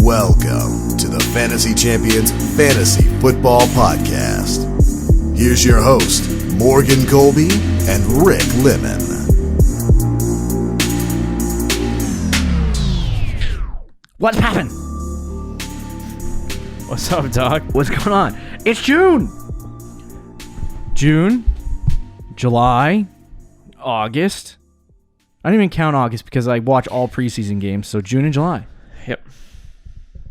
Welcome to the Fantasy Champions Fantasy Football Podcast. Here's your host, Morgan Colby and Rick Lemon. What happened? What's up, dog? What's going on? It's June. June, July, August. I don't even count August because I watch all preseason games. So June and July. Yep.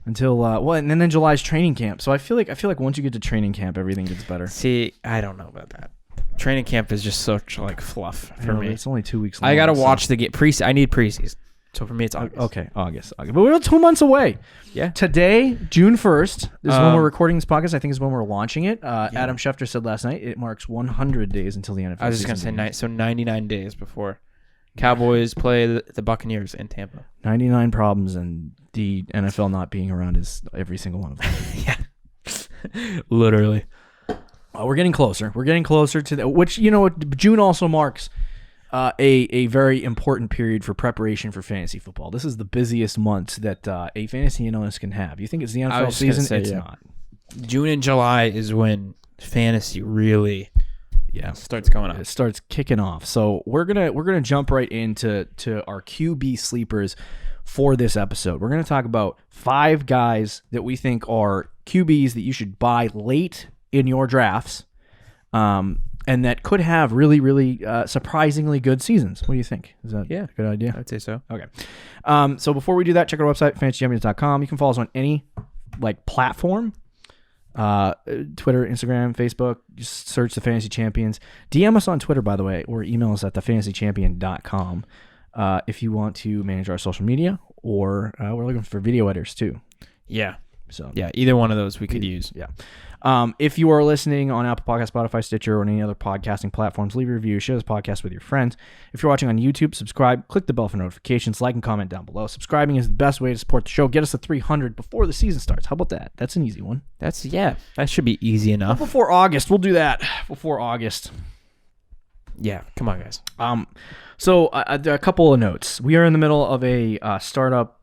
Until and then July's training camp. So I feel like once you get to training camp, everything gets better. See, I don't know about that. Training camp is just such like fluff for me. It's only 2 weeks long. I gotta watch the get preseason. I need preseason. So for me, it's August. Okay, August. But we're 2 months away. Yeah. Today, June 1st, is when we're recording this podcast. I think is when we're launching it. Adam Schefter said last night it marks 100 days until the NFL. I was just gonna say 99 days before Cowboys play the Buccaneers in Tampa. 99 problems, and the NFL not being around is every single one of them. Yeah. Literally. We're getting closer. We're getting closer to that, which, June also marks a very important period for preparation for fantasy football. This is the busiest month that a fantasy analyst can have. You think it's the NFL season? It's not. June and July is when fantasy really starts going up. It starts kicking off. So we're gonna jump right into our QB sleepers for this episode. We're gonna talk about 5 guys that we think are QBs that you should buy late in your drafts, and that could have really, really surprisingly good seasons. What do you think? Is that a good idea? I would say so. Okay. So before we do that, check out our website, fantasychampions.com. You can follow us on any platform. Twitter, Instagram, Facebook. Just search the Fantasy Champions. DM us on Twitter, by the way, or email us at thefantasychampion.com if you want to manage our social media, or we're looking for video editors too. Yeah. So yeah, either one of those we could use. Yeah. If you are listening on Apple Podcasts, Spotify, Stitcher, or any other podcasting platforms, leave a review, share this podcast with your friends. If you're watching on YouTube, subscribe, click the bell for notifications, like and comment down below. Subscribing is the best way to support the show. Get us to 300 before the season starts. How about that? That's an easy one. That should be easy enough. Before August, we'll do that. Before August. Yeah, come on, guys. So a couple of notes. We are in the middle of a startup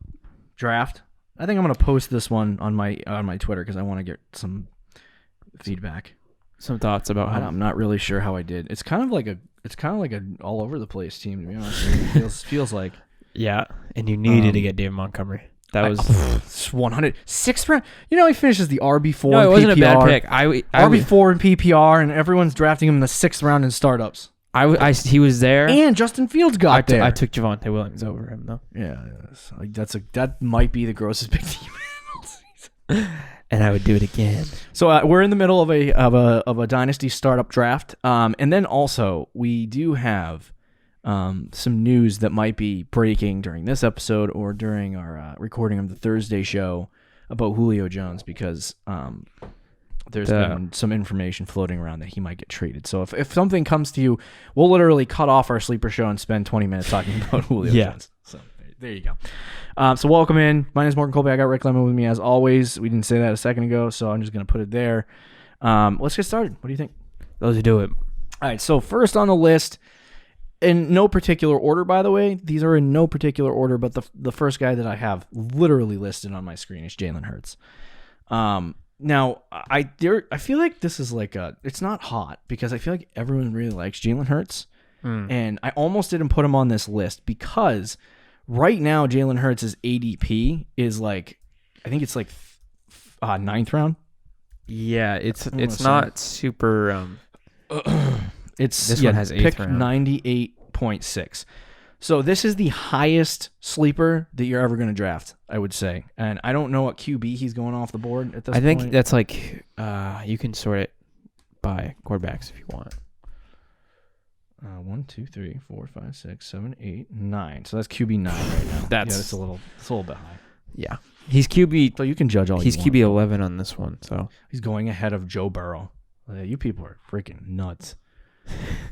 draft. I think I'm going to post this one on my Twitter because I want to get some feedback, some thoughts about how I'm not really sure how I did. It's kind of like a all over the place team, to be honest. It feels like. Yeah, and you needed to get David Montgomery. That was 100 6th round. He finishes the RB4. No, it wasn't PPR, a bad pick. RB4 in PPR, and everyone's drafting him in the 6th round in startups. He was there, and Justin Fields got there. I took Javonte Williams over him though. Yeah, that might be the grossest pick team season. And I would do it again. So we're in the middle of a dynasty startup draft, and then also we do have some news that might be breaking during this episode or during our recording of the Thursday show about Julio Jones, because there's been some information floating around that he might get traded. So if something comes to you, we'll literally cut off our sleeper show and spend 20 minutes talking about Julio Jones. So there you go. So welcome in. My name is Morgan Colby. I got Rick Lemon with me as always. We didn't say that a second ago, so I'm just going to put it there. Let's get started. What do you think? Let's do it. All right, so first on the list, in no particular order, by the way. These are in no particular order, but the first guy that I have literally listed on my screen is Jalen Hurts. Now, I feel like this is it's not hot because I feel like everyone really likes Jalen Hurts, and I almost didn't put him on this list because right now Jalen Hurts' ADP is I think it's 9th round. Yeah, it's not super. This one has 8th pick round. 98.6. So this is the highest sleeper that you're ever going to draft, I would say. And I don't know what QB he's going off the board at this point. I think that's you can sort it by quarterbacks if you want. 1, 2, 3, 4, 5, 6, 7, 8, 9. So that's QB 9 right now. That's a little bit high. Yeah. He's QB. So you can judge all He's you QB want. 11 on this one. So he's going ahead of Joe Burrow. You people are freaking nuts.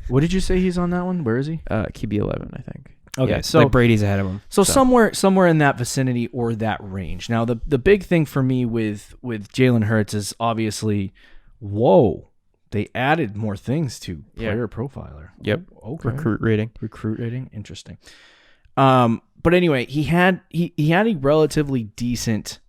What did you say he's on that one? Where is he? QB 11, I think. Okay, yeah, so Brady's ahead of him. So somewhere in that vicinity or that range. Now the big thing for me with Jalen Hurts is obviously, they added more things to player profiler. Yep. Okay. Recruit rating. Interesting. But anyway, he had a relatively decent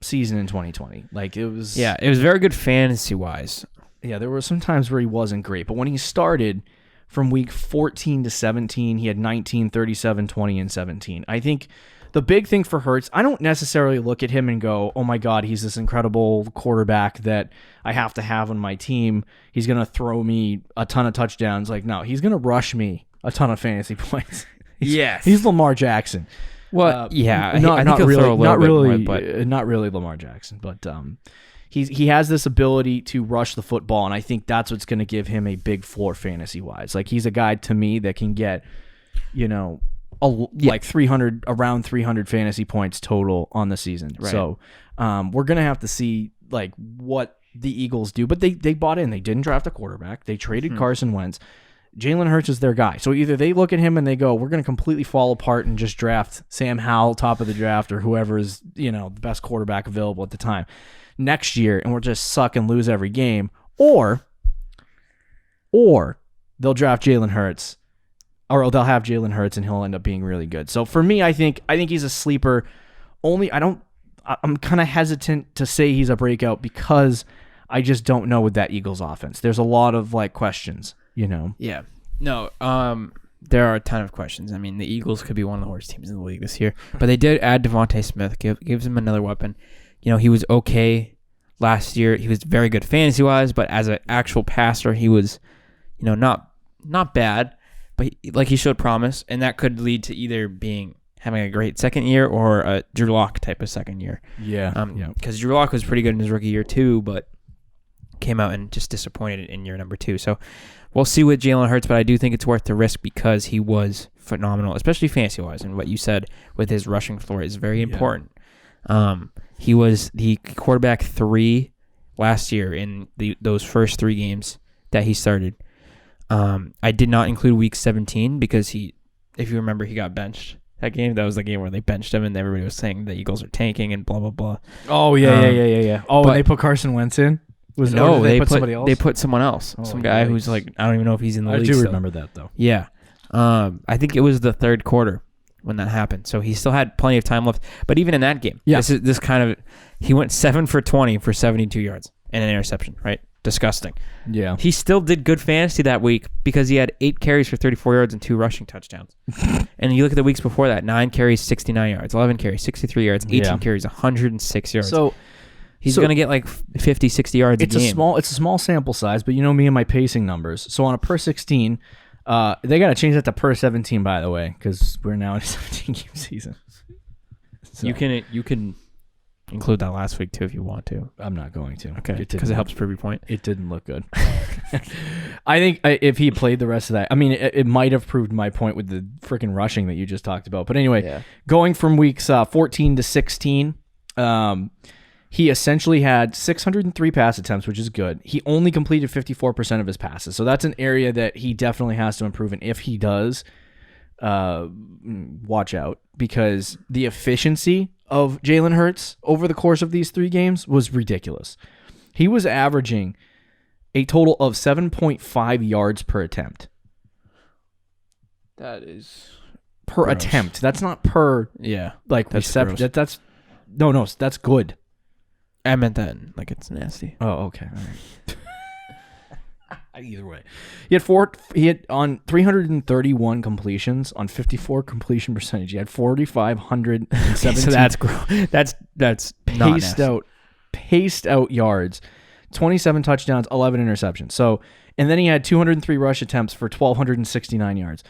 season in 2020. Like it was very good fantasy wise. Yeah, there were some times where he wasn't great, but when he started from week 14 to 17, he had 19, 37, 20, and 17. I think the big thing for Hurts, I don't necessarily look at him and go, oh my God, he's this incredible quarterback that I have to have on my team. He's going to throw me a ton of touchdowns. Like, no, he's going to rush me a ton of fantasy points. He's Lamar Jackson. Well, I think not he'll really, throw a little not bit really, more, but not really Lamar Jackson, but he has this ability to rush the football, and I think that's what's going to give him a big floor fantasy wise. Like he's a guy to me that can get, like 300 around 300 fantasy points total on the season. Right. So we're gonna have to see like what the Eagles do, but they bought in. They didn't draft a quarterback. They traded Carson Wentz. Jalen Hurts is their guy. So either they look at him and they go, we're going to completely fall apart and just draft Sam Howell top of the draft or whoever is, the best quarterback available at the time next year, and we'll just suck and lose every game. Or they'll draft Jalen Hurts, or they'll have Jalen Hurts and he'll end up being really good. So for me, I think he's a sleeper. I'm kind of hesitant to say he's a breakout because I just don't know with that Eagles offense. There's a lot of like questions. Yeah. No, there are a ton of questions. I mean, the Eagles could be one of the worst teams in the league this year, but they did add Devontae Smith, gives him another weapon. He was okay last year. He was very good fantasy-wise, but as an actual passer, he was, not bad, but he showed promise, and that could lead to either having a great second year or a Drew Lock type of second year. Yeah. Because Drew Lock was pretty good in his rookie year too, but came out and just disappointed in year number 2. So we'll see with Jalen Hurts, but I do think it's worth the risk because he was phenomenal, especially fantasy-wise, and what you said with his rushing floor is very important. He was the quarterback 3 last year in those first 3 games that he started. I did not include week 17 because if you remember, he got benched that game. That was the game where they benched him and everybody was saying the Eagles are tanking and blah, blah, blah. Oh, yeah. Oh, and they put Carson Wentz in? They put somebody else? They put someone else. Some guy who's I don't even know if he's in the league. I do remember that, though. Yeah. I think it was the third quarter when that happened. So he still had plenty of time left. But even in that game, he went 7 for 20 for 72 yards and an interception, right? Disgusting. Yeah. He still did good fantasy that week because he had 8 carries for 34 yards and 2 rushing touchdowns. And you look at the weeks before that, 9 carries, 69 yards, 11 carries, 63 yards, 18 carries, 106 yards. So he's going to get like 50, 60 yards a game. It's a small sample size, but me and my pacing numbers. So on a per 16, they got to change that to per 17, by the way, because we're now in a 17-game season. So. You can include that last week too if you want to. I'm not going to. Okay, because it helps prove your point. It didn't look good. I think if he played the rest of that, it might have proved my point with the freaking rushing that you just talked about. But anyway, going from weeks 14 to 16, he essentially had 603 pass attempts, which is good. He only completed 54% of his passes. So that's an area that he definitely has to improve. And if he does, watch out, because the efficiency of Jalen Hurts over the course of these 3 games was ridiculous. He was averaging a total of 7.5 yards per attempt. That is per gross. Attempt. That's not per reception. That's good. I meant that it's nasty. Oh, okay. All right. Either way, he had on 331 completions on 54 completion percentage. He had 4,517. So that's paced out yards, 27 touchdowns, 11 interceptions. So, and then he had 203 rush attempts for 1,269 yards.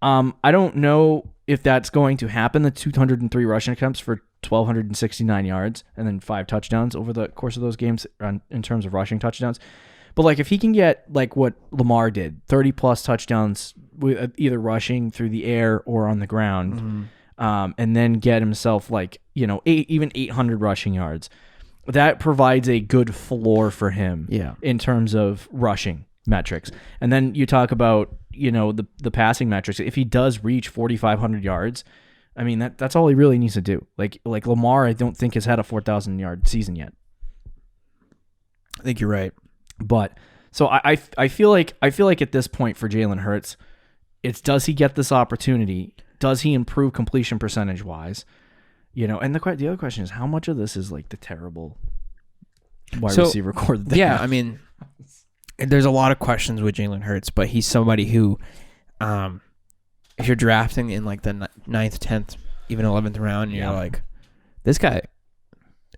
I don't know if that's going to happen. The 203 rushing attempts for 1,269 yards and then 5 touchdowns over the course of those games in terms of rushing touchdowns. But if he can get what Lamar did, 30+ touchdowns with either rushing through the air or on the ground, and then get himself even 800 rushing yards, that provides a good floor for him in terms of rushing metrics. And then you talk about the passing metrics. If he does reach 4,500 yards, that's all he really needs to do. Like Lamar, I don't think has had a 4,000 yard season yet. I think you're right. But so I feel like at this point for Jalen Hurts, it's does he get this opportunity? Does he improve completion percentage wise? And the other question is, how much of this is like the terrible wide receiver core that they have? I mean, there's a lot of questions with Jalen Hurts, but he's somebody who, if you're drafting in like the 9th, 10th, even 11th round, you're like, this guy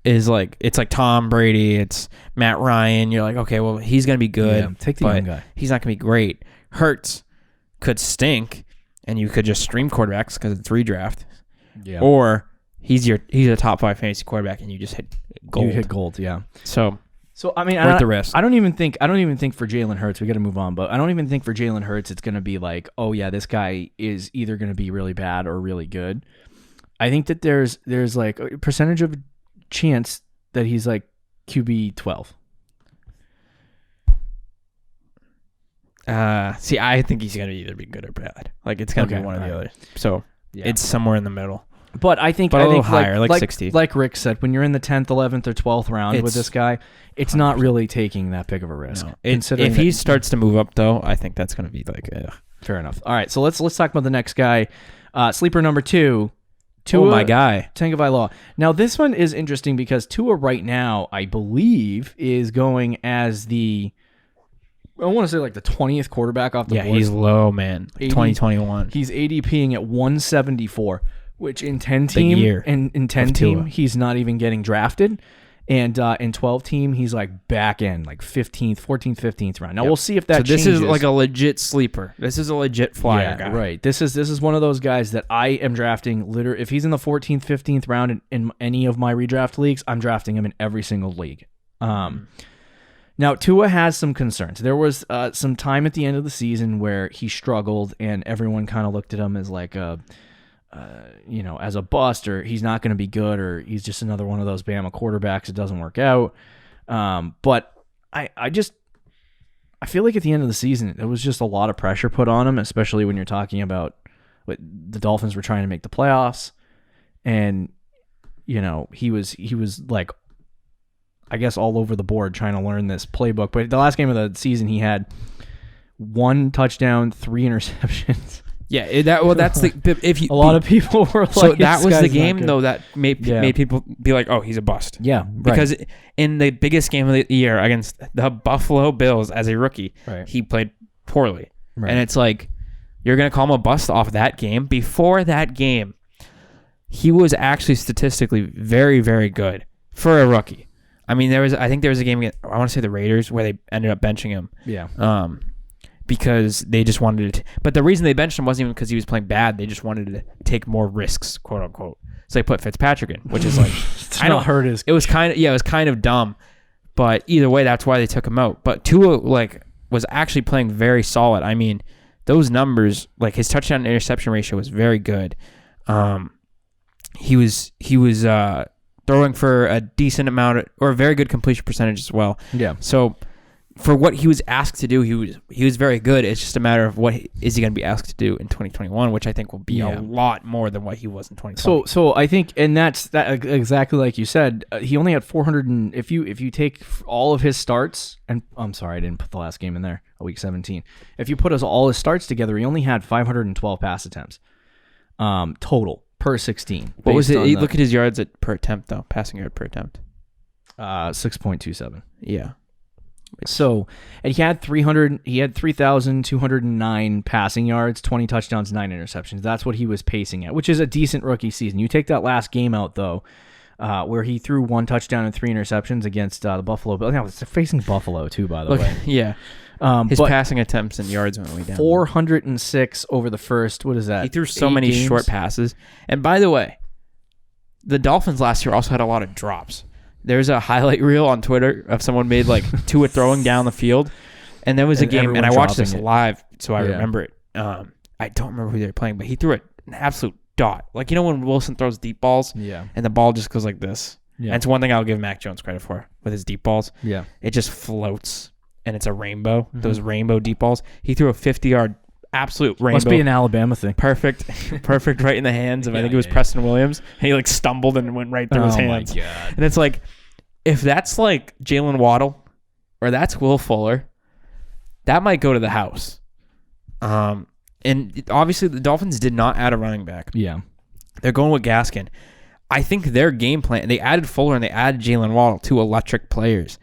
is like, it's like Tom Brady, it's Matt Ryan. You're like, okay, well, he's going to be good. Yeah, take the young guy. He's not going to be great. Hurts could stink, and you could just stream quarterbacks because it's redraft. Yeah. Or he's a top 5 fantasy quarterback, and you just hit gold. You hit gold, yeah. So I mean, worth the risk. I don't even think for Jalen Hurts, we got to move on, but I don't even think for Jalen Hurts it's going to be like, oh yeah, this guy is either going to be really bad or really good. I think that there's like a percentage of chance that he's like QB 12. I think he's going to either be good or bad. Like, it's going to be one or the other. So it's somewhere in the middle. But I think a little higher, like 60. Like Rick said, when you're in the 10th, 11th, or 12th round with this guy, it's not really taking that big of a risk. No. If he starts to move up, though, I think that's going to be like... Fair enough. All right, so let's talk about the next guy. Sleeper number 2. Tua, my guy. Tagovailoa. Now, this one is interesting because Tua right now, I believe, is going as the... I want to say like the 20th quarterback off the board. Yeah, he's low, man. 2021. He's ADPing at 174. Which in 10 team, in 10 team, he's not even getting drafted. And in 12 team, he's like back end, like 15th, 14th, 15th round. Now we'll see if that changes. So this is like a legit sleeper. This is a legit flyer guy. Right. This is one of those guys that I am drafting. Literally, if he's in the 14th, 15th round in any of my redraft leagues, I'm drafting him in every single league. Now, Tua has some concerns. There was some time at the end of the season where he struggled, and everyone kind of looked at him as like a... as a bust, or he's not going to be good, or he's just another one of those Bama quarterbacks that doesn't work out. But I feel like at the end of the season, there was just a lot of pressure put on him, especially when you're talking about what the Dolphins were trying to make the playoffs. And, he was like, I guess, all over the board trying to learn this playbook. But the last game of the season, he had 1 touchdown, 3 interceptions. Yeah, that's the if you, a lot of people were like, so that was the game though that made people be like, oh, he's a bust. Yeah, right. Because in the biggest game of the year against the Buffalo Bills as a rookie, he played poorly, and it's like you're gonna call him a bust off that game. Before that game, he was actually statistically very, very good for a rookie. I mean, I think there was a game against, I want to say the Raiders, where they ended up benching him. Yeah. Because they just wanted to, but the reason they benched him wasn't even because he was playing bad. They just wanted to take more risks, quote unquote. So they put Fitzpatrick in, which is like, I don't hurt his. It was kind of dumb, but either way, that's why they took him out. But Tua was actually playing very solid. I mean, those numbers, like his touchdown to interception ratio was very good. He was throwing for a decent amount or a very good completion percentage as well. Yeah. So for what he was asked to do, he was very good. It's just a matter of what is he going to be asked to do in 2021, which I think will be a lot more than what he was in 2020. So I think, and that's that exactly like you said. He only had 400, and if you take all of his starts, and I'm sorry I didn't put the last game in there, week 17. If you put all his starts together, he only had 512 pass attempts total per 16. What was it? Look at his yards per attempt though, passing yard per attempt. 6.27. Yeah. So, and he had 3,209 passing yards, 20 touchdowns, 9 interceptions. That's what he was pacing at, which is a decent rookie season. You take that last game out, though, where he threw 1 touchdown and 3 interceptions against the Buffalo Bills. Now, it's facing Buffalo, too, by the way. Yeah. His passing attempts and yards went way down. 406 over the first, what is that? He threw so many short passes. And by the way, the Dolphins last year also had a lot of drops. There's a highlight reel on Twitter of someone made like Tua throwing down the field, and there was a game, and I watched this live, so I remember it. I don't remember who they were playing, but he threw an absolute dot. Like, when Wilson throws deep balls, and the ball just goes like this. Yeah. And it's one thing I'll give Mac Jones credit for with his deep balls. Yeah, it just floats, and it's a rainbow. Mm-hmm. Those rainbow deep balls. He threw a 50-yard absolute rainbow. Must be an Alabama thing. Perfect right in the hands of I think it was Preston Williams. And he like stumbled and went right through his hands. Oh my God. And it's like, if that's like Jalen Waddle or that's Will Fuller, that might go to the house. And obviously the Dolphins did not add a running back. Yeah. They're going with Gaskin. I think their game plan, they added Fuller and they added Jalen Waddle, 2 electric players.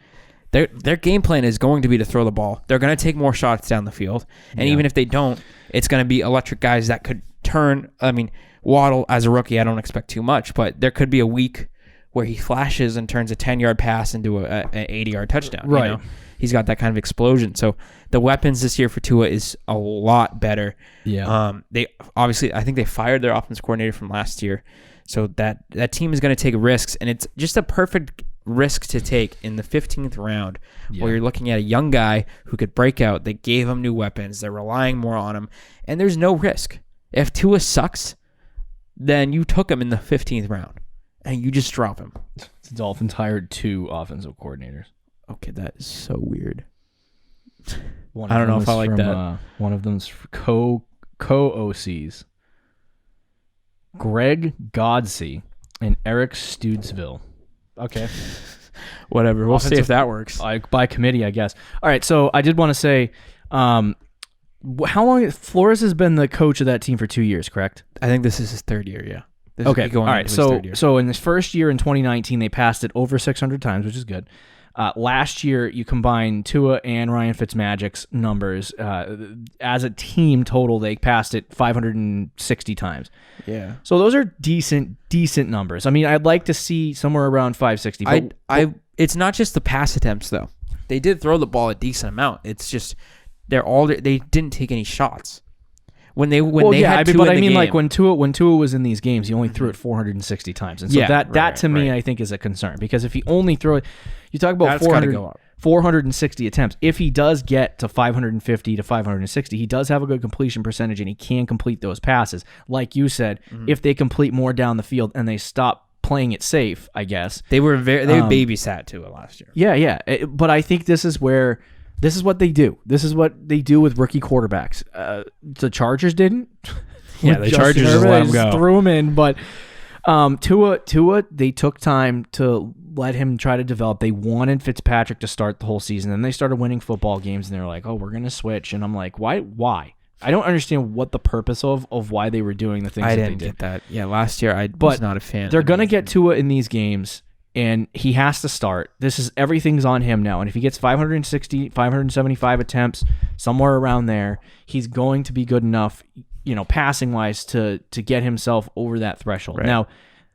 Their game plan is going to be to throw the ball. They're going to take more shots down the field. And even if they don't, it's going to be electric guys that could turn. I mean, Waddle, as a rookie, I don't expect too much, but there could be a week where he flashes and turns a 10-yard pass into an 80-yard touchdown. Right. You know? He's got that kind of explosion. So the weapons this year for Tua is a lot better. Yeah. They obviously, I think they fired their offense coordinator from last year. So that team is going to take risks, and it's just a perfect risk to take in the 15th round where you're looking at a young guy who could break out. They gave him new weapons. They're relying more on him, and there's no risk. If Tua sucks, then you took him in the 15th round, and you just drop him. The Dolphins hired 2 offensive coordinators. Okay, that is so weird. I don't know if I like that. One of them's co-OCs. Greg Godsey and Eric Studesville. Okay. Whatever. We'll see if that works. By committee, I guess. All right, so I did want to say, how long... Flores has been the coach of that team for 2 years, correct? I think this is his 3rd year, yeah. Okay, all right. So in his first year in 2019, they passed it over 600 times, which is good. Last year, you combine Tua and Ryan Fitzmagic's numbers. As a team total, they passed it 560 times. Yeah. So those are decent numbers. I mean, I'd like to see somewhere around 560. But it's not just the pass attempts, though. They did throw the ball a decent amount. It's just they didn't take any shots. When they had Tua in the game. Like when Tua was in these games, he only threw it 460 times, and so that to me I think is a concern, because if he only throw it, you talk about 460 attempts. If he does get to 550 to 560, he does have a good completion percentage, and he can complete those passes. Like you said, if they complete more down the field and they stop playing it safe, I guess they babysat Tua last year. Yeah. But I think this is what they do. This is what they do with rookie quarterbacks. The Chargers didn't. Yeah, the Chargers just let him go. Threw him in, but Tua, they took time to let him try to develop. They wanted Fitzpatrick to start the whole season. Then they started winning football games, and they're like, "Oh, we're gonna switch." And I'm like, "Why? I don't understand what the purpose of why they were doing the things that they did." I didn't get that. Yeah, last year I was not a fan. They're gonna get Tua in these games, and he has to start. Everything's on him now. And if he gets 560, 575 attempts, somewhere around there, he's going to be good enough, passing wise, to get himself over that threshold. Right. Now,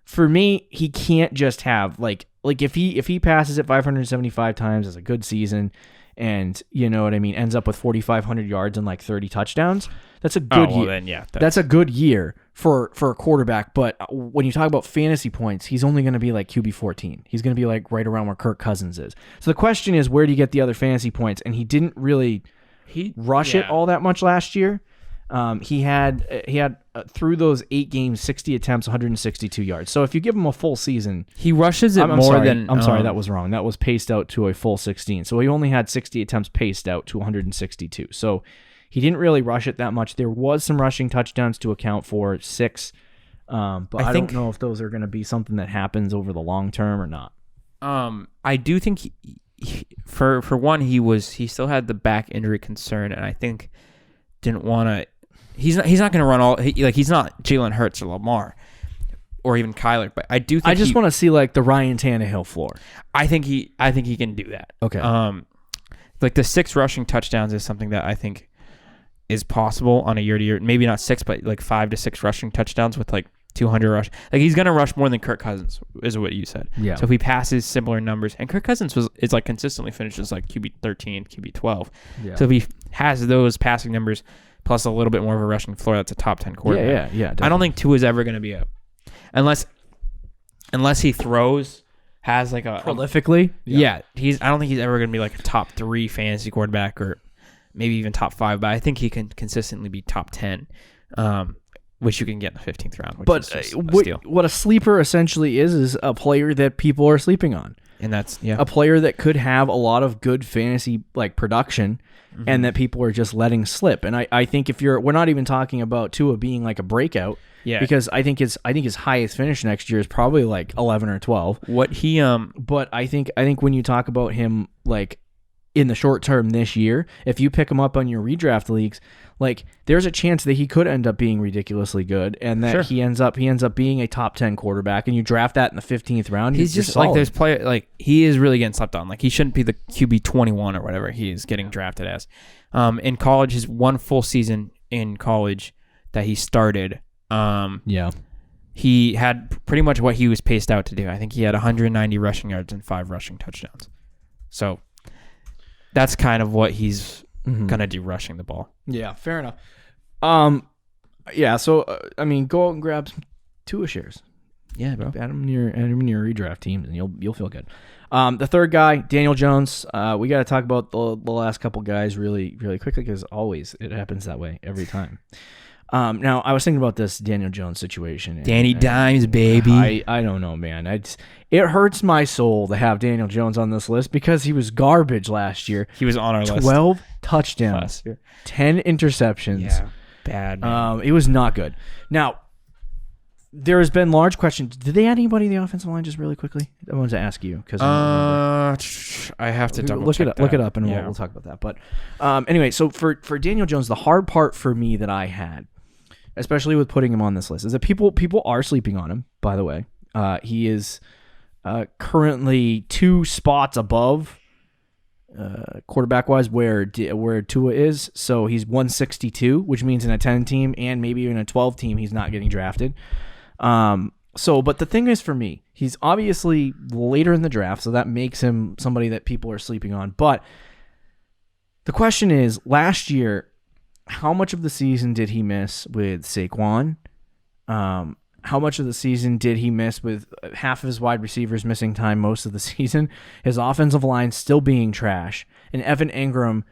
for me, he can't just have like if he passes it 575 times as a good season, and ends up with 4,500 yards and like 30 touchdowns. That's a good year. Then, that's a good year for a quarterback. But when you talk about fantasy points, he's only going to be like QB 14. He's going to be like right around where Kirk Cousins is. So the question is, where do you get the other fantasy points? And he didn't really rush it all that much last year. He had through those 8 games, 60 attempts, 162 yards. So if you give him a full season, he rushes it I'm sorry, that was wrong. That was paced out to a full 16. So he only had 60 attempts paced out to 162. So he didn't really rush it that much. There was some rushing touchdowns to account for, 6. But I don't know if those are going to be something that happens over the long term or not. I do think for one, he still had the back injury concern, and I think didn't want to. He's not going to run all. He's not Jalen Hurts or Lamar, or even Kyler. But I do think I just want to see like the Ryan Tannehill floor. I think he can do that. Okay. Like the 6 rushing touchdowns is something that I think is possible on a year-to-year. Maybe not 6, but like 5 to 6 rushing touchdowns with like 200 rush. Like he's going to rush more than Kirk Cousins, is what you said. Yeah. So if he passes similar numbers, and Kirk Cousins is like consistently finishes like QB 13, QB 12. Yeah. So if he has those passing numbers plus a little bit more of a rushing floor, that's a top 10 quarterback. Yeah. I don't think Tua is ever going to be unless he has like a prolifically. I don't think he's ever going to be like a top 3 fantasy quarterback, or maybe even top 5. But I think he can consistently be top 10, which you can get in the 15th round. Which is a steal. What a sleeper essentially is a player that people are sleeping on. And that's a player that could have a lot of good fantasy like production, and that people are just letting slip. And I think we're not even talking about Tua being like a breakout, because I think his highest finish next year is probably like 11 or 12. What he but I think when you talk about him like in the short term this year, if you pick him up on your redraft leagues, like there's a chance that he could end up being ridiculously good, and that he ends up being a top 10 quarterback, and you draft that in the 15th round. He's just like there's player like he is really getting slept on. Like he shouldn't be the QB 21 or whatever he is getting drafted as. In college, his one full season in college that he started. He had pretty much what he was paced out to do. I think he had 190 rushing yards and 5 rushing touchdowns. So that's kind of what he's gonna do, rushing the ball. Yeah, fair enough. So I mean, go out and grab some Tua shares. Yeah, bro. Add him in your redraft teams, and you'll feel good. The third guy, Daniel Jones. We got to talk about the last couple guys really, really quickly, because always it happens that way every time. Now, I was thinking about this Daniel Jones situation. Danny Dimes, baby. I don't know, man. It hurts my soul to have Daniel Jones on this list because he was garbage last year. He was on our list. 12 touchdowns, 10 interceptions. Yeah, bad, man. It was not good. Now, there has been large questions. Did they add anybody in the offensive line just really quickly? I wanted to ask you because I have to double check look it up, and we'll talk about that. But anyway, so for Daniel Jones, the hard part for me that I had, especially with putting him on this list, is that people are sleeping on him. By the way, he is currently 2 spots above quarterback wise where Tua is. So he's 162, which means in a 10 team and maybe even a 12 team, he's not getting drafted. But the thing is, for me, he's obviously later in the draft, so that makes him somebody that people are sleeping on. But the question is, last year, how much of the season did he miss with Saquon? How much of the season did he miss with half of his wide receivers missing time most of the season? His offensive line still being trash. And Evan Ingram,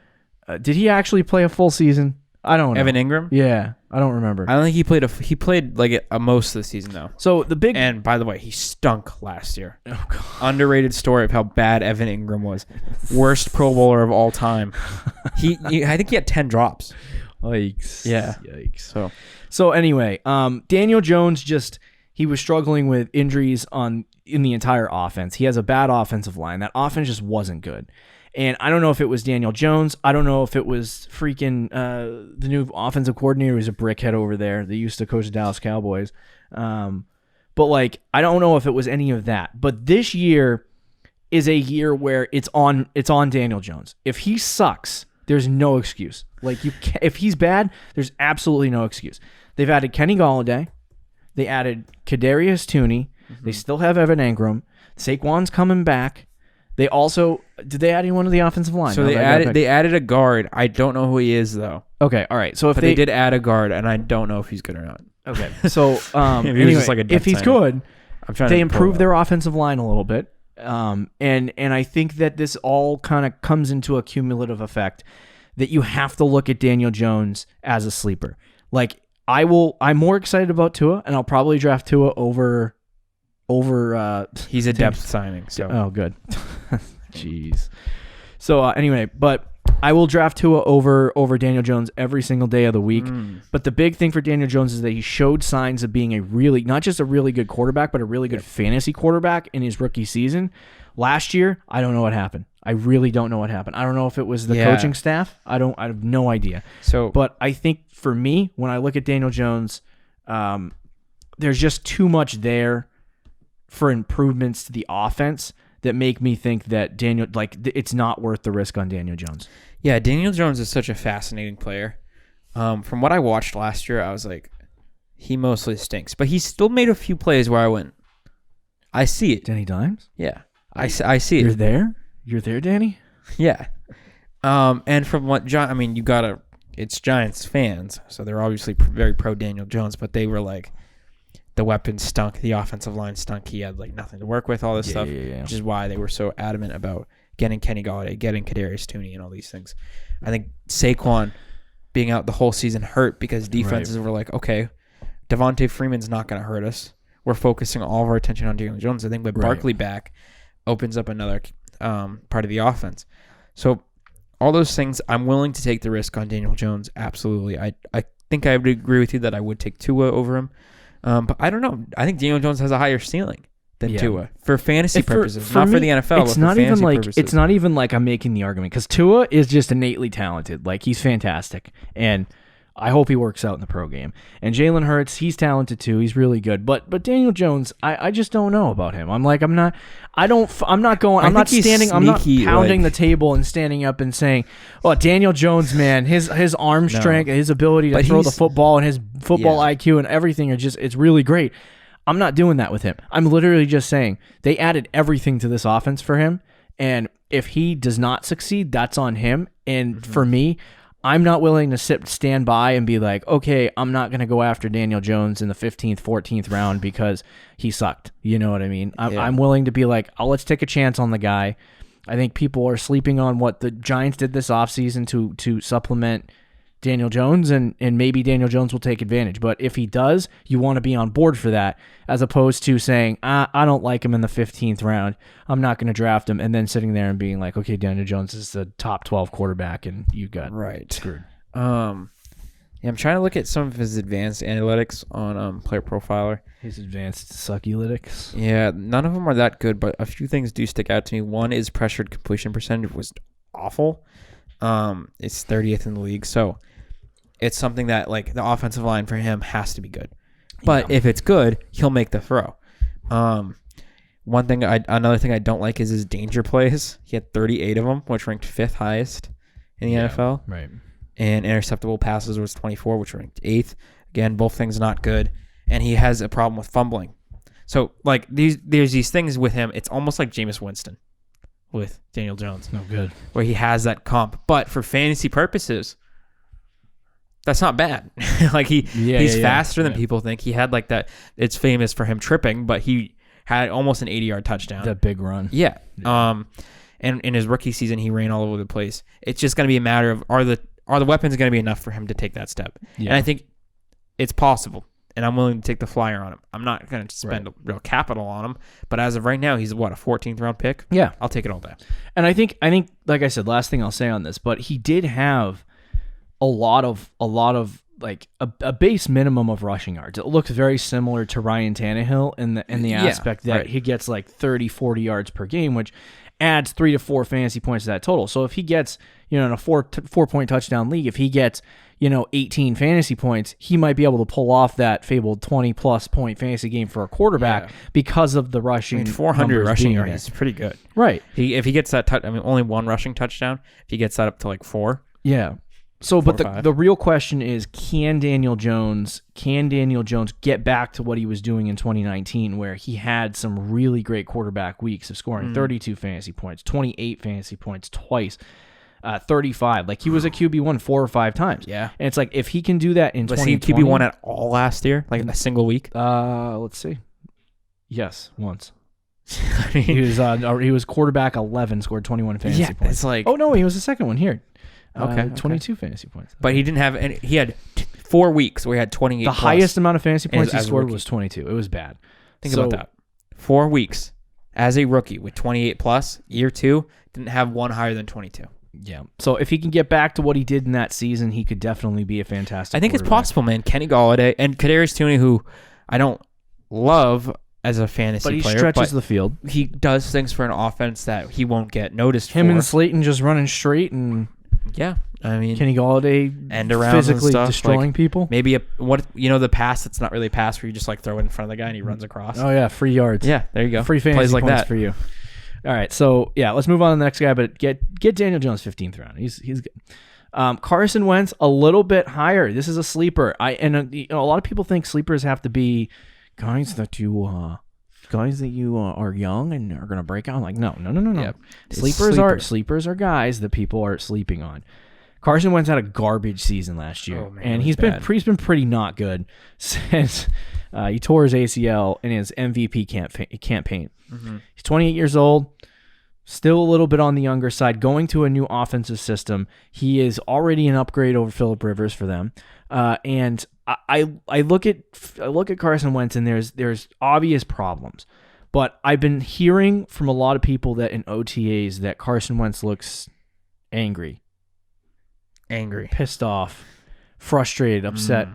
did he actually play a full season? I don't know. Evan Ingram? Yeah, I don't remember. I don't think he played like a most of the season though. So the big and by the way, he stunk last year. Oh, God. Underrated story of how bad Evan Ingram was. Worst Pro Bowler of all time. I think he had 10 drops. Yikes! Yeah, yikes. So anyway, Daniel Jones he was struggling with injuries in the entire offense. He has a bad offensive line. That offense just wasn't good. And I don't know if it was Daniel Jones. I don't know if it was freaking the new offensive coordinator who's a brickhead over there. They used to coach the Dallas Cowboys. But like, I don't know if it was any of that. But this year is a year where it's on Daniel Jones. If he sucks, there's no excuse. Like if he's bad, there's absolutely no excuse. They've added Kenny Golladay. They added Kadarius Toney. Mm-hmm. They still have Evan Ingram. Saquon's coming back. They also did they add anyone to the offensive line? So they added a guard. I don't know who he is though. Okay, all right. So if they did add a guard, and I don't know if he's good or not. Okay, so anyway, if he's good, they improved their offensive line a little bit, and I think that this all kind of comes into a cumulative effect that you have to look at Daniel Jones as a sleeper. Like I'm more excited about Tua, and I'll probably draft Tua over. He's a depth signing. So good. Jeez. So anyway, but I will draft Tua over Daniel Jones every single day of the week. But the big thing for Daniel Jones is that he showed signs of being not just a really good quarterback, but a really good fantasy quarterback in his rookie season. Last year, I don't know what happened. I really don't know what happened. I don't know if it was the coaching staff. I have no idea. But I think for me, when I look at Daniel Jones, there's just too much there for improvements to the offense that make me think that it's not worth the risk on Daniel Jones. Yeah, Daniel Jones is such a fascinating player. From what I watched last year, I was like, he mostly stinks. But he still made a few plays where I went, I see it. Danny Dimes? Yeah, I see it. You're there? You're there, Danny? Yeah. And from what it's Giants fans, so they're obviously very pro Daniel Jones, but they were like, the weapons stunk, the offensive line stunk, he had like nothing to work with, all this stuff, which is why they were so adamant about getting Kenny Golladay, getting Kadarius Toney, and all these things. I think Saquon being out the whole season hurt because defenses were like, okay, Devontae Freeman's not going to hurt us. We're focusing all of our attention on Daniel Jones. I think with Barkley back opens up another part of the offense. So all those things, I'm willing to take the risk on Daniel Jones, absolutely. I think I would agree with you that I would take Tua over him. But I don't know. I think Daniel Jones has a higher ceiling. than Tua for fantasy purposes, not for the NFL. It's but not for even fantasy like purposes. it's not even like I'm making the argument because Tua is just innately talented. Like he's fantastic, and I hope he works out in the pro game. And Jalen Hurts, he's talented too. He's really good. But Daniel Jones, I just don't know about him. I'm not pounding the table and standing up and saying, "Oh, Daniel Jones, man, his arm strength, his ability to throw the football, and his football IQ and everything it's really great." I'm not doing that with him. I'm literally just saying they added everything to this offense for him, and if he does not succeed, that's on him. And for me, I'm not willing to stand by and be like, okay, I'm not going to go after Daniel Jones in the 15th, 14th round because he sucked. You know what I mean? I'm willing to be like, let's take a chance on the guy. I think people are sleeping on what the Giants did this offseason to supplement Daniel Jones, and maybe Daniel Jones will take advantage. But if he does, you want to be on board for that, as opposed to saying, I don't like him in the 15th round, I'm not going to draft him, and then sitting there and being like, okay, Daniel Jones is the top 12 quarterback, and you got screwed. I'm trying to look at some of his advanced analytics on Player Profiler. His advanced succulytics. Yeah, none of them are that good, but a few things do stick out to me. One is pressured completion percentage was awful. It's 30th in the league, so it's something that like the offensive line for him has to be good. But if it's good, he'll make the throw. Another thing I don't like is his danger plays. He had 38 of them, which ranked 5th highest in the NFL. Right. And interceptable passes was 24, which ranked 8th. Again, both things not good. And he has a problem with fumbling. So like there's these things with him. It's almost like Jameis Winston with Daniel Jones. No good. Where he has that comp. But for fantasy purposes, that's not bad. Like he's faster than people think. He had like that. It's famous for him tripping, but he had almost an 80-yard touchdown. That big run. Yeah. And in his rookie season, he ran all over the place. It's just going to be a matter of are the weapons going to be enough for him to take that step? Yeah. And I think it's possible. And I'm willing to take the flyer on him. I'm not going to spend real capital on him, but as of right now, he's a 14th round pick. Yeah, I'll take it all day. And I think, like I said, last thing I'll say on this, but he did have a lot of like a base minimum of rushing yards. It looks very similar to Ryan Tannehill in the aspect that he gets like 30, 40 yards per game, which adds 3 to 4 fantasy points to that total. So if he gets, in a 4-point touchdown league, if he gets 18 fantasy points, he might be able to pull off that fabled 20-plus point fantasy game for a quarterback because of the rushing. 400 rushing yards is pretty good. Right. If he gets that only one rushing touchdown. If he gets that up to like 4. Yeah. So, but the real question is, can Daniel Jones get back to what he was doing in 2019, where he had some really great quarterback weeks of scoring 32 fantasy points, 28 fantasy points twice, 35. Like he was a QB1 4 or 5 times. Yeah. And it's like if he can do that in 2020. Was he QB1 at all last year? Like in a single week? Let's see. Yes, once. He was quarterback 11, scored 21 fantasy points. It's like, oh no, he was the second one here. Okay, 22 fantasy points. But he didn't have any. He had 4 weeks where he had 28. The highest amount of fantasy points he scored was 22. It was bad. Think about that. 4 weeks as a rookie with 28 plus. Year 2 didn't have one higher than 22. Yeah. So if he can get back to what he did in that season, he could definitely be a fantastic. I think it's possible, man. Kenny Golladay and Kadarius Toney, who I don't love as a fantasy player, stretches the field. He does things for an offense that he won't get noticed for. Him and Slayton just running straight and. Yeah, I mean Kenny Galladay end around physically stuff, destroying people. Maybe the pass that's not really a pass where you just like throw it in front of the guy and he runs across. Oh yeah, free yards. Yeah, there you go. Free fantasy plays like points that for you. All right, so yeah, let's move on to the next guy. But get Daniel Jones 15th round. He's good. Carson Wentz a little bit higher. This is a sleeper. A lot of people think sleepers have to be guys that you are young and are going to break out. I'm like, no. Yep. Sleepers are guys that people are sleeping on. Carson Wentz had a garbage season last year, and he's been pretty not good since he tore his ACL in his MVP campaign. Mm-hmm. He's 28 years old, still a little bit on the younger side, going to a new offensive system. He is already an upgrade over Phillip Rivers for them, and I look at Carson Wentz and there's obvious problems, but I've been hearing from a lot of people that in OTAs that Carson Wentz looks angry, pissed off, frustrated, upset.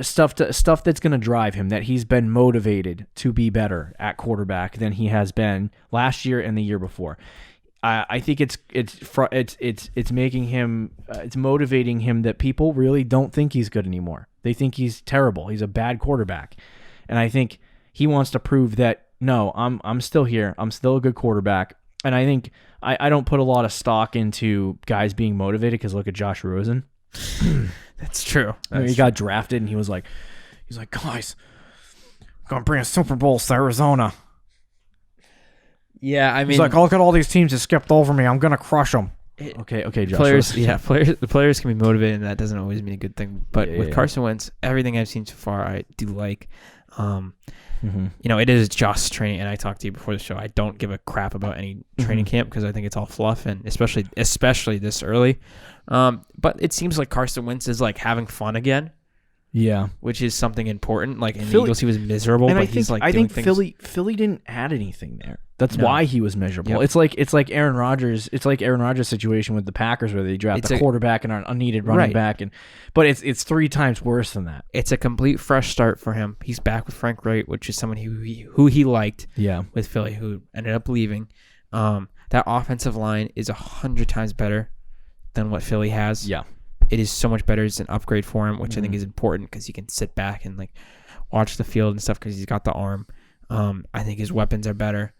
Stuff that's going to drive him, that he's been motivated to be better at quarterback than he has been last year and the year before. I think it's making him, it's motivating him that people really don't think he's good anymore. They think he's terrible. He's a bad quarterback. And I think he wants to prove that, no, I'm still here. I'm still a good quarterback. And I think I don't put a lot of stock into guys being motivated, because look at Josh Rosen. That's true. He got drafted and he's like, guys, I'm going to bring a Super Bowl to Arizona. Yeah, I mean, he's like, look at all these teams that skipped over me. I'm going to crush them. Okay, Josh. The players can be motivated, and that doesn't always mean a good thing. But with Carson Wentz, everything I've seen so far, I do like. It is just training, and I talked to you before the show. I don't give a crap about any training camp, because I think it's all fluff, and especially this early. But it seems like Carson Wentz is like having fun again. Yeah, which is something important. Like in the Eagles, he was miserable, but he's like doing things. Philly didn't add anything there. That's why he was miserable. Yep. It's like Aaron Rodgers. It's like Aaron Rodgers' situation with the Packers, where they draft a quarterback and an unneeded running back, but it's 3 times worse than that. It's a complete fresh start for him. He's back with Frank Wright, which is someone who he liked. Yeah. With Philly, who ended up leaving. That offensive line is 100 times better than what Philly has. Yeah. It is so much better. It's an upgrade for him, which I think is important, because he can sit back and like watch the field and stuff, because he's got the arm. I think his weapons are better.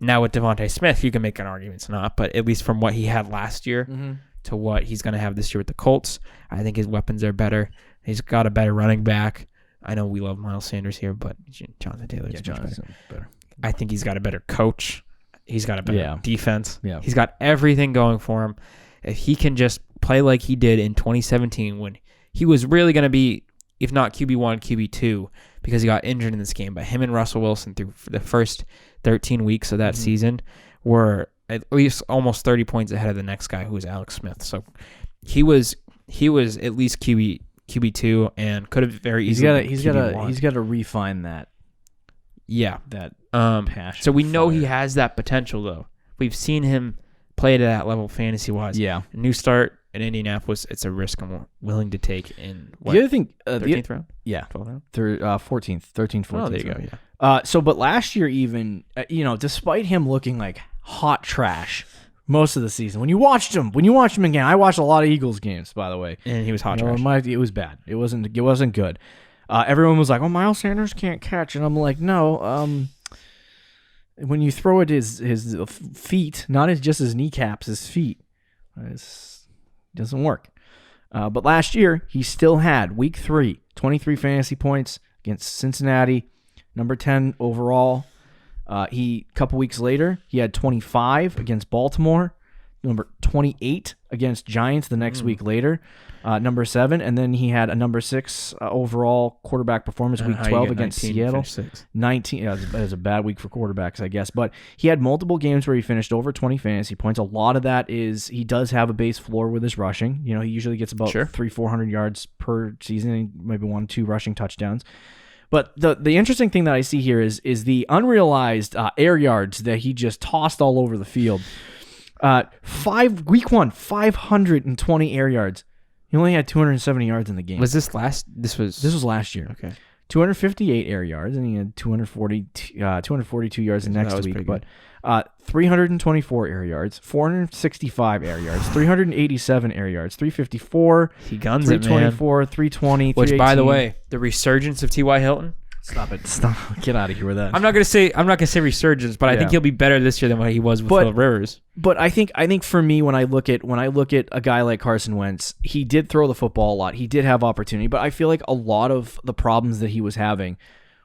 Now with Davonte Smith, you can make an argument it's not, but at least from what he had last year to what he's going to have this year with the Colts, I think his weapons are better. He's got a better running back. I know we love Miles Sanders here, but Jonathan Taylor is better. I think he's got a better coach. He's got a better defense. Yeah. He's got everything going for him. If he can just play like he did in 2017, when he was really going to be, if not QB1, QB2, because he got injured in this game. But him and Russell Wilson through the first 13 weeks of that season were at least almost 30 points ahead of the next guy, who was Alex Smith. So he was at least QB2 and could have very easily he's got to refine that. Yeah. That passion. So we know he has that potential, though. We've seen him play to that level fantasy-wise. Yeah. A new start in Indianapolis, it's a risk I'm willing to take in what? The other thing, 13th round? Yeah. 12th round? 13th, 14th. Oh, there you go, yeah. But last year even, despite him looking like hot trash most of the season, when you watched him again, I watched a lot of Eagles games, by the way. And he was hot trash. It was bad. It wasn't good. Everyone was like, oh, Miles Sanders can't catch. And I'm like, no, when you throw it his feet, not just his kneecaps, his feet, it doesn't work. But last year, he still had week 3, 23 fantasy points against Cincinnati, number 10 overall. A couple weeks later, he had 25 against Baltimore, number 28 against Giants the next week later, number 7, and then he had a number 6 overall quarterback performance week 12 against Seattle. 19. Yeah, it was a bad week for quarterbacks, I guess, but he had multiple games where he finished over 20 fantasy points. A lot of that is he does have a base floor with his rushing. He usually gets about 300-400 yards per season, maybe 1-2 rushing touchdowns. But the interesting thing that I see here is the unrealized air yards that he just tossed all over the field. Week 1, 520 air yards. He only had 270 yards in the game. Was this last? This was last year. Okay. 258 air yards, and he had 242 yards the next week. But 324 air yards, 465 air yards, 387 air yards, 354. He guns it, man. 324, 320, Which, by the way, the resurgence of T.Y. Hilton. Stop it! Stop! Get out of here with that. I'm not gonna say resurgence, but I think he'll be better this year than what he was with Phillip Rivers. But I think for me, when I look at a guy like Carson Wentz, he did throw the football a lot. He did have opportunity, but I feel like a lot of the problems that he was having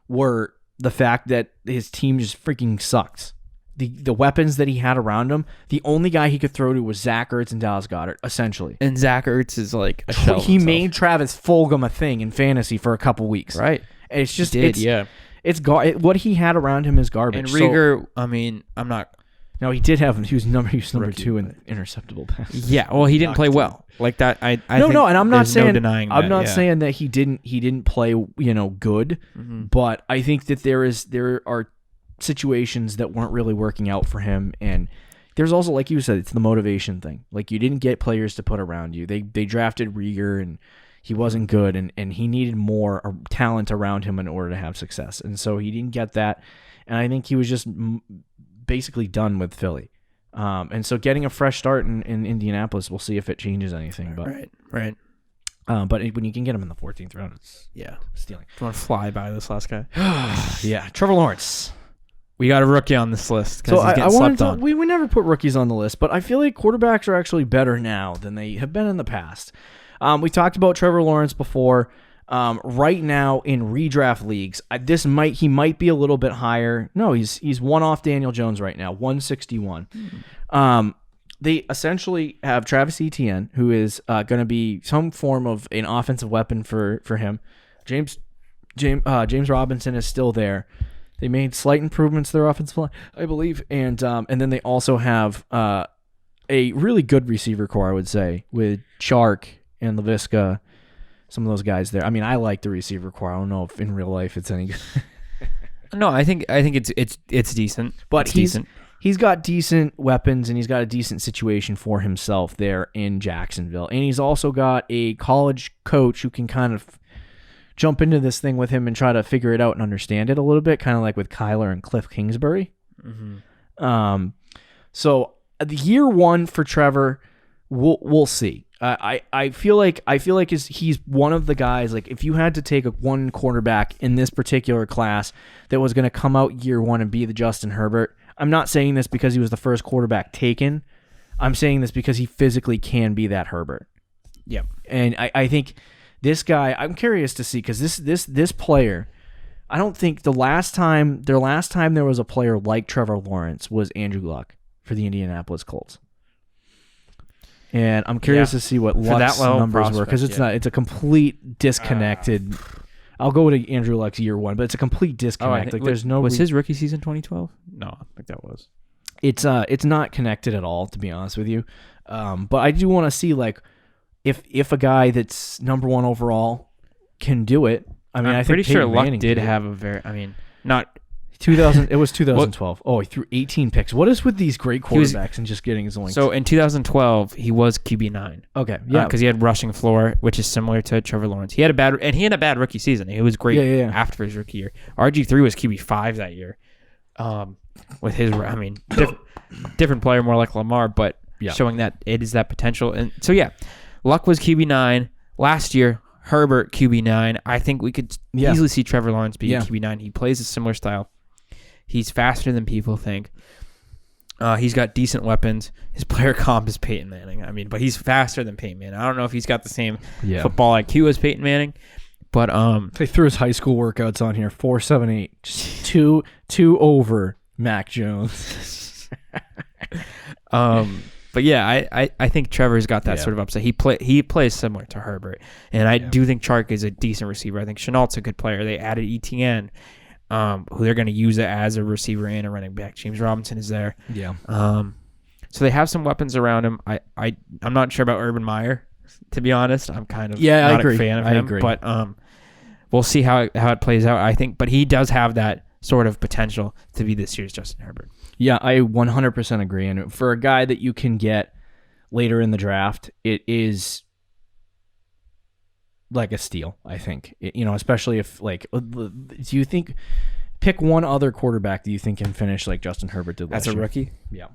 were the fact that his team just freaking sucked. The weapons that he had around him, the only guy he could throw to was Zach Ertz and Dallas Goedert, essentially. And Zach Ertz is like a shell. He made Travis Fulgham a thing in fantasy for a couple weeks, right? And it's just it's what he had around him is garbage. And Rieger, I mean, I'm not. No, he did have. He was number 2 in interceptable passes. Yeah, well, he didn't play well like that. I think and I'm not saying denying I'm not saying that he didn't play good, but I think that there are situations that weren't really working out for him, and there's also, like you said, it's the motivation thing. Like, you didn't get players to put around you. They drafted Rieger, and he wasn't good, and he needed more talent around him in order to have success. And so he didn't get that, and I think he was just basically done with Philly. And so getting a fresh start in Indianapolis, we'll see if it changes anything. But Right. But when you can get him in the 14th round, it's stealing. Do you want to fly by this last guy? Yeah, Trevor Lawrence. We got a rookie on this list because So he's getting slept on. we never put rookies on the list, but I feel like quarterbacks are actually better now than they have been in the past. We talked about Trevor Lawrence before. Right now in redraft leagues, he might be a little bit higher. No, he's one off Daniel Jones right now, 161. They essentially have Travis Etienne, who is going to be some form of an offensive weapon for him. James Robinson is still there. They made slight improvements to their offensive line, I believe, and then they also have a really good receiver core, I would say, with Chark and Laviska, some of those guys there. I mean, I like the receiver core. I don't know if in real life it's any good. No, I think it's decent, but decent. He's got decent weapons and he's got a decent situation for himself there in Jacksonville, and he's also got a college coach who can kind of jump into this thing with him and try to figure it out and understand it a little bit, kind of like with Kyler and Cliff Kingsbury. Mm-hmm. So the year one for Trevor, we'll see. I feel like he's one of the guys, like if you had to take one quarterback in this particular class that was going to come out year one and be the Justin Herbert. I'm not saying this because he was the first quarterback taken. I'm saying this because he physically can be that Herbert. Yep. And I think this guy, I'm curious to see, because this player, I don't think the last time there was a player like Trevor Lawrence was Andrew Luck for the Indianapolis Colts. And I'm curious to see what Luck's numbers were, because it's a complete disconnected. I'll go to Andrew Luck's year one, but it's a complete disconnect. Was his rookie season 2012? No, I think that was. It's not connected at all, to be honest with you. But I do want to see, like, if a guy that's number one overall can do it. I mean, I'm I think pretty sure Peyton Luck Manning did have a very. I mean, not 2000. It was 2012. Oh, he threw 18 picks. What is with these great quarterbacks and just getting his links? So in 2012, he was QB9. Okay, yeah, because he had rushing floor, which is similar to Trevor Lawrence. He had a bad rookie season. He was great after his rookie year. RG3 was QB5 that year. With his, I mean, different player, more like Lamar, but showing that it is that potential. And so Luck was QB9 last year. Herbert QB9. I think we could easily see Trevor Lawrence be a QB9. He plays a similar style. He's faster than people think. He's got decent weapons. His player comp is Peyton Manning. I mean, but he's faster than Peyton Manning. I don't know if he's got the same football IQ as Peyton Manning, but they threw his high school workouts on here. 4.78, just two over Mac Jones. But I think Trevor's got that sort of upside. He plays similar to Herbert, and I do think Chark is a decent receiver. I think Chenault's a good player. They added Etienne, who they're going to use it as a receiver and a running back. James Robinson is there. Yeah. So they have some weapons around him. I'm not sure about Urban Meyer, to be honest. I'm kind of not a fan of him. I agree. But we'll see how it plays out. I think, but he does have that sort of potential to be this year's Justin Herbert. Yeah, I 100% agree. And for a guy that you can get later in the draft, it is like a steal, I think. Especially if, like, do you think, pick one other quarterback that you think can finish like Justin Herbert did last year? As a rookie? Yeah.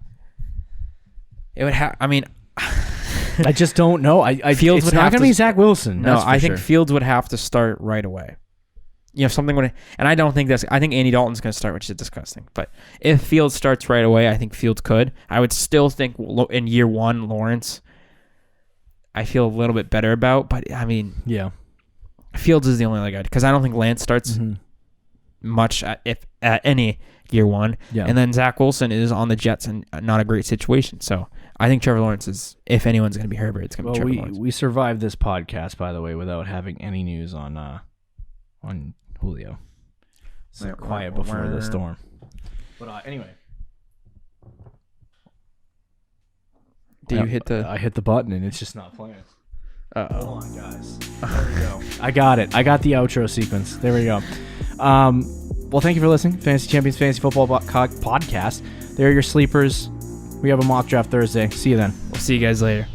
It would have, I mean, I just don't know. Fields it's not going to be Zach Wilson. No, I think Fields would have to start right away. Something would, and I don't think I think Andy Dalton's going to start, which is disgusting. But if Fields starts right away, I think Fields could. I would still think in year one, Lawrence, I feel a little bit better about. But, I mean, Fields is the only other guy, because I don't think Lance starts much at any year one. Yeah. And then Zach Wilson is on the Jets and not a great situation. So I think Trevor Lawrence is, if anyone's going to be Herbert, it's going to be Trevor Lawrence. We survived this podcast, by the way, without having any news on Julio. So quiet before the storm. But anyway. You hit the... I hit the button and it's just not playing. Uh-oh. Hold on, guys. There we go. I got it. I got the outro sequence. There we go. Well, thank you for listening. Fantasy Champions Fantasy Football Podcast. There are your sleepers. We have a mock draft Thursday. See you then. We'll see you guys later.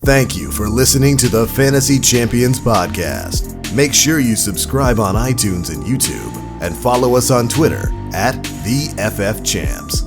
Thank you for listening to the Fantasy Champions Podcast. Make sure you subscribe on iTunes and YouTube and follow us on Twitter @TheFFChamps.